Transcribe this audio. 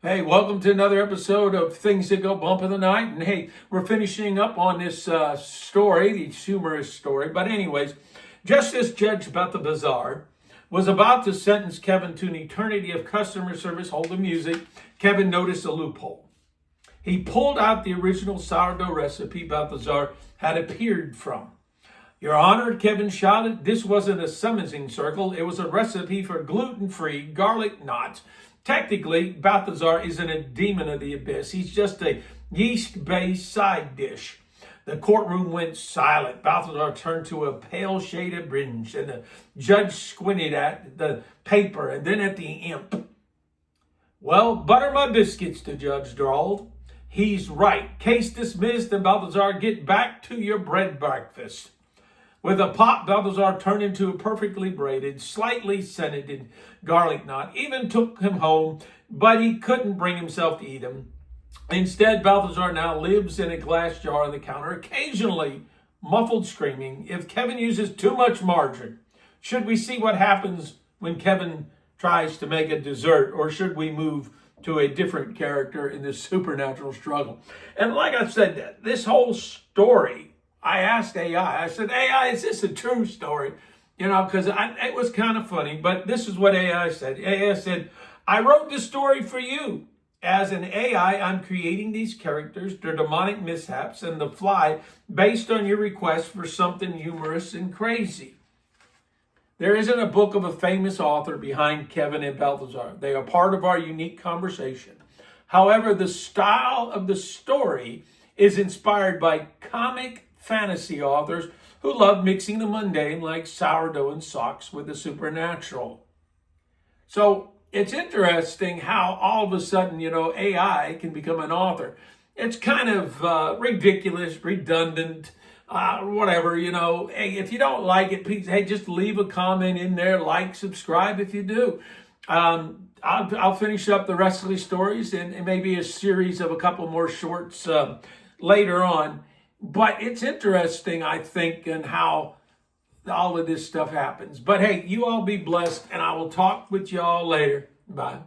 Hey, welcome to another episode of Things That Go Bump in the Night. And hey, we're finishing up on this story, the humorous story. But anyways, just as Judge Balthazar was about to sentence Kevin to an eternity of customer service, hold the music, Kevin noticed a loophole. He pulled out the original sourdough recipe Balthazar had appeared from. Your Honor, Kevin shouted, this wasn't a summoning circle. It was a recipe for gluten-free garlic knots. Technically, Balthazar isn't a demon of the abyss. He's just a yeast-based side dish. The courtroom went silent. Balthazar turned to a pale shade of orange, and the judge squinted at the paper and then at the imp. Well, butter my biscuits, the judge drawled. He's right. Case dismissed, and Balthazar, get back to your bread breakfast. With a pop, Balthazar turned into a perfectly braided, slightly scented garlic knot. Even took him home, but he couldn't bring himself to eat him. Instead, Balthazar now lives in a glass jar on the counter, occasionally muffled screaming if Kevin uses too much margarine. Should we see what happens when Kevin tries to make a dessert, or should we move to a different character in this supernatural struggle? And like I said, this whole story, I asked AI, I said, AI, is this a true story? You know, because it was kind of funny, but this is what AI said. AI said, I wrote this story for you. As an AI, I'm creating these characters, their demonic mishaps, and the fly based on your request for something humorous and crazy. There isn't a book of a famous author behind Kevin and Balthazar. They are part of our unique conversation. However, the style of the story is inspired by comic fantasy authors who love mixing the mundane like sourdough and socks with the supernatural. So it's interesting how all of a sudden, AI can become an author. It's kind of ridiculous, redundant, whatever, Hey, if you don't like it, please, hey, just leave a comment in there, like, subscribe if you do. I'll finish up the rest of these stories and maybe a series of a couple more shorts later on. But it's interesting, I think, in how all of this stuff happens. But hey, you all be blessed, and I will talk with y'all later. Bye.